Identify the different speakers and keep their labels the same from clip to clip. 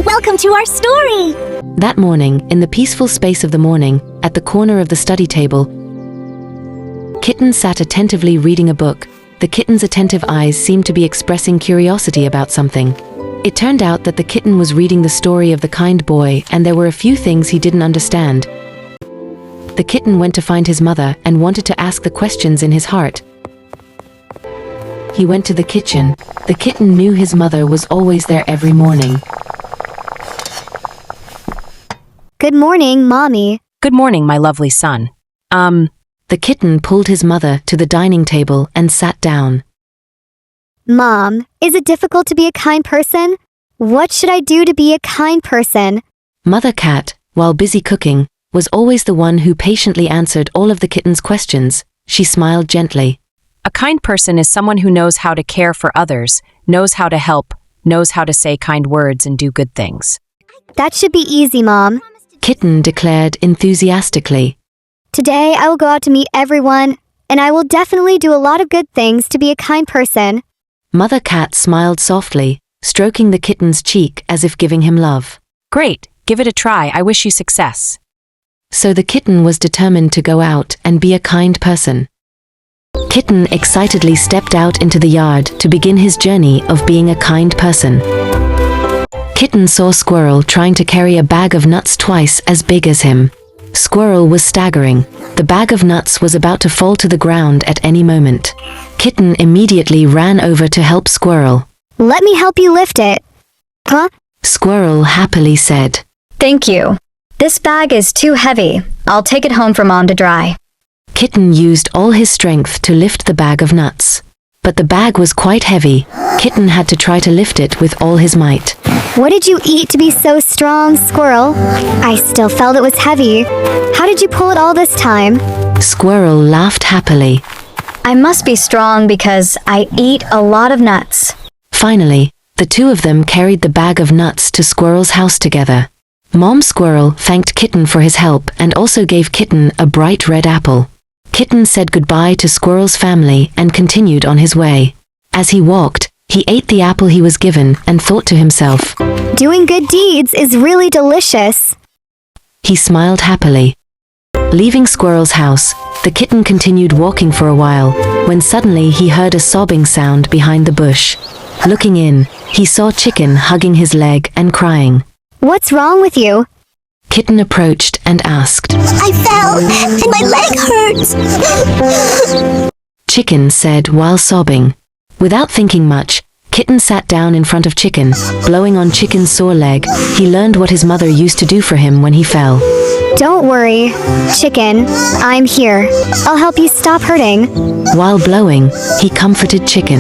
Speaker 1: Welcome to our story!
Speaker 2: That morning, in the peaceful space of the morning, at the corner of the study table, Kitten sat attentively reading a book. The kitten's attentive eyes seemed to be expressing curiosity about something. It turned out that the kitten was reading the story of the kind boy, and there were a few things he didn't understand. The kitten went to find his mother and wanted to ask the questions in his heart. He went to the kitchen. The kitten knew his mother was always there every morning.
Speaker 3: Good morning, Mommy.
Speaker 4: Good morning, my lovely son.
Speaker 2: The kitten pulled his mother to the dining table and sat down.
Speaker 3: Mom, is it difficult to be a kind person? What should I do to be a kind person?
Speaker 2: Mother Cat, while busy cooking, was always the one who patiently answered all of the kitten's questions. She smiled gently.
Speaker 4: A kind person is someone who knows how to care for others, knows how to help, knows how to say kind words and do good things.
Speaker 3: That should be easy, Mom.
Speaker 2: Kitten declared enthusiastically.
Speaker 3: Today I will go out to meet everyone, and I will definitely do a lot of good things to be a kind person.
Speaker 2: Mother Cat smiled softly, stroking the kitten's cheek as if giving him love.
Speaker 4: Great, give it a try. I wish you success.
Speaker 2: So the kitten was determined to go out and be a kind person. Kitten excitedly stepped out into the yard to begin his journey of being a kind person. Kitten saw Squirrel trying to carry a bag of nuts twice as big as him. Squirrel was staggering. The bag of nuts was about to fall to the ground at any moment. Kitten immediately ran over to help Squirrel.
Speaker 3: Let me help you lift it. Huh?
Speaker 2: Squirrel happily said.
Speaker 5: Thank you. This bag is too heavy. I'll take it home for Mom to dry.
Speaker 2: Kitten used all his strength to lift the bag of nuts. But the bag was quite heavy. Kitten had to try to lift it with all his might.
Speaker 3: What did you eat to be so strong, Squirrel? I still felt it was heavy. How did you pull it all this time?
Speaker 2: Squirrel laughed happily.
Speaker 5: I must be strong because I eat a lot of nuts.
Speaker 2: Finally, the two of them carried the bag of nuts to Squirrel's house together. Mom Squirrel thanked Kitten for his help and also gave Kitten a bright red apple. Kitten said goodbye to Squirrel's family and continued on his way. As he walked, he ate the apple he was given and thought to himself,
Speaker 3: Doing good deeds is really delicious.
Speaker 2: He smiled happily. Leaving Squirrel's house, the kitten continued walking for a while, when suddenly he heard a sobbing sound behind the bush. Looking in, he saw Chicken hugging his leg and crying.
Speaker 3: What's wrong with you?
Speaker 2: Kitten approached and asked.
Speaker 1: I fell, and my leg hurts.
Speaker 2: Chicken said while sobbing. Without thinking much, Kitten sat down in front of Chicken, blowing on Chicken's sore leg. He learned what his mother used to do for him when he fell.
Speaker 3: Don't worry, Chicken. I'm here. I'll help you stop hurting.
Speaker 2: While blowing, he comforted Chicken.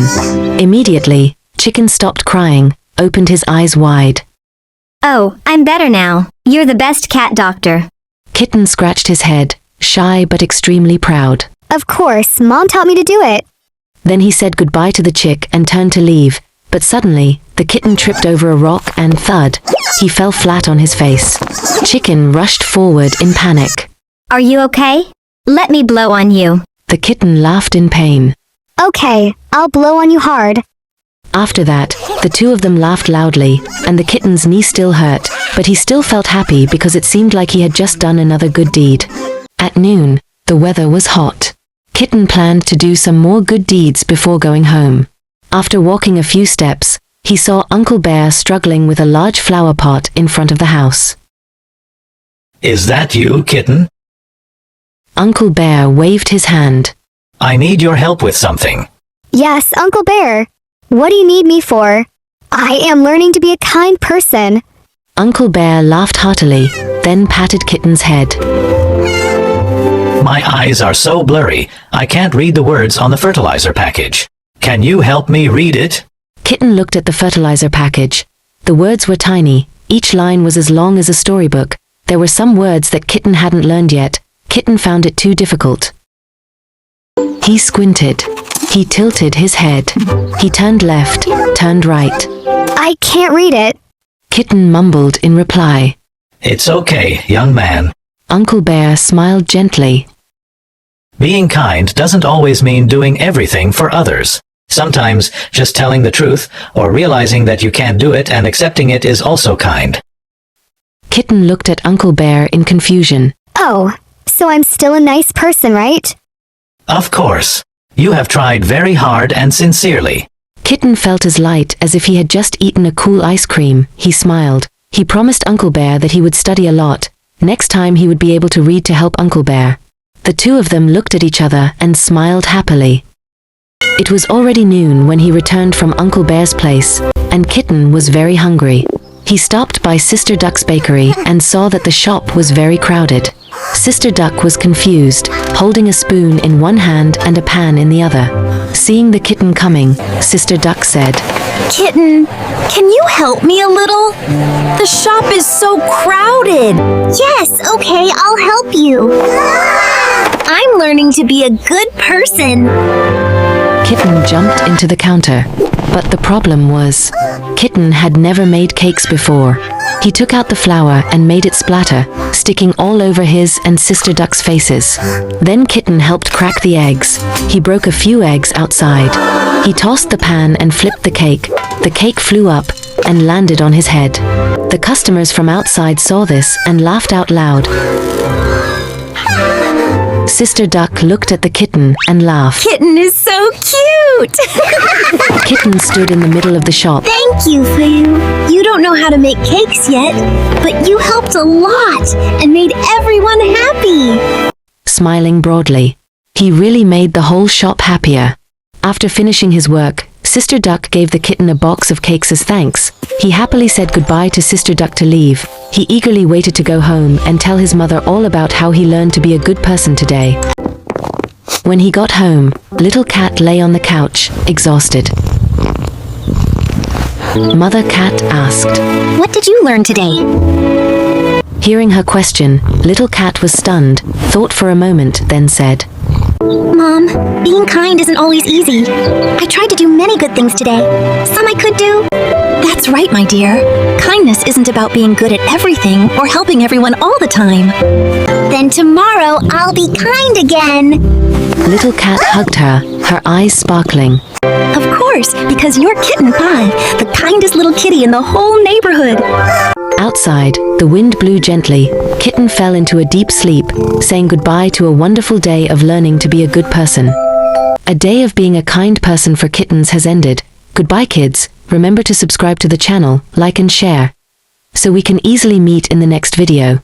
Speaker 2: Immediately, Chicken stopped crying, opened his eyes wide.
Speaker 6: Oh, I'm better now. You're the best cat doctor.
Speaker 2: Kitten scratched his head, shy but extremely proud.
Speaker 3: Of course, Mom taught me to do it.
Speaker 2: Then he said goodbye to the chick and turned to leave, but suddenly, the kitten tripped over a rock and thud. He fell flat on his face. Chicken rushed forward in panic.
Speaker 6: Are you okay? Let me blow on you.
Speaker 2: The kitten laughed in pain.
Speaker 3: Okay, I'll blow on you hard.
Speaker 2: After that, the two of them laughed loudly, and the kitten's knee still hurt, but he still felt happy because it seemed like he had just done another good deed. At noon, the weather was hot. Kitten planned to do some more good deeds before going home. After walking a few steps, he saw Uncle Bear struggling with a large flower pot in front of the house.
Speaker 7: Is that you, Kitten?
Speaker 2: Uncle Bear waved his hand.
Speaker 7: I need your help with something.
Speaker 3: Yes, Uncle Bear. What do you need me for? I am learning to be a kind person.
Speaker 2: Uncle Bear laughed heartily, then patted Kitten's head.
Speaker 7: My eyes are so blurry, I can't read the words on the fertilizer package. Can you help me read it?
Speaker 2: Kitten looked at the fertilizer package. The words were tiny. Each line was as long as a storybook. There were some words that Kitten hadn't learned yet. Kitten found it too difficult. He squinted. He tilted his head. He turned left, turned right.
Speaker 3: I can't read it.
Speaker 2: Kitten mumbled in reply.
Speaker 7: It's okay, young man.
Speaker 2: Uncle Bear smiled gently.
Speaker 7: Being kind doesn't always mean doing everything for others. Sometimes just telling the truth or realizing that you can't do it and accepting it is also kind.
Speaker 2: Kitten looked at Uncle Bear in confusion.
Speaker 3: Oh, so I'm still a nice person, right?
Speaker 7: Of course. You have tried very hard and sincerely.
Speaker 2: Kitten felt as light as if he had just eaten a cool ice cream. He smiled. He promised Uncle Bear that he would study a lot. Next time he would be able to read to help Uncle Bear. The two of them looked at each other and smiled happily. It was already noon when he returned from Uncle Bear's place, and Kitten was very hungry. He stopped by Sister Duck's bakery and saw that the shop was very crowded. Sister Duck was confused, holding a spoon in one hand and a pan in the other. Seeing the kitten coming, Sister Duck said,
Speaker 1: Kitten, can you help me a little? The shop is so crowded. Yes, okay, I'll help you. I'm learning to be a good person.
Speaker 2: Kitten jumped into the counter. But the problem was, Kitten had never made cakes before. He took out the flour and made it splatter, sticking all over his and Sister Duck's faces. Then Kitten helped crack the eggs. He broke a few eggs outside. He tossed the pan and flipped the cake. The cake flew up and landed on his head. The customers from outside saw this and laughed out loud. Sister Duck looked at the kitten and laughed.
Speaker 1: Kitten is so cute.
Speaker 2: Kitten stood in the middle of the shop.
Speaker 1: Thank you, Fayu. You don't know how to make cakes yet, but you helped a lot and made everyone happy.
Speaker 2: Smiling broadly. He really made the whole shop happier. After finishing his work, Sister Duck gave the kitten a box of cakes as thanks. He happily said goodbye to Sister Duck to leave. He eagerly waited to go home and tell his mother all about how he learned to be a good person today. When he got home, Little Cat lay on the couch, exhausted. Mother Cat asked,
Speaker 1: What did you learn today?
Speaker 2: Hearing her question, Little Cat was stunned, thought for a moment, then said,
Speaker 1: Mom, being kind isn't always easy. I tried to do many good things today. Some I could do. That's right, my dear. Kindness isn't about being good at everything or helping everyone all the time. Then tomorrow I'll be kind again.
Speaker 2: Little Cat hugged her, her eyes sparkling.
Speaker 1: Of course, because you're Kitten Pie, the kindest little kitty in the whole neighborhood.
Speaker 2: Outside, the wind blew gently. Kitten fell into a deep sleep, saying goodbye to a wonderful day of learning to be a good person. A day of being a kind person for kittens has ended. Goodbye, kids. Remember to subscribe to the channel, like and share, so we can easily meet in the next video.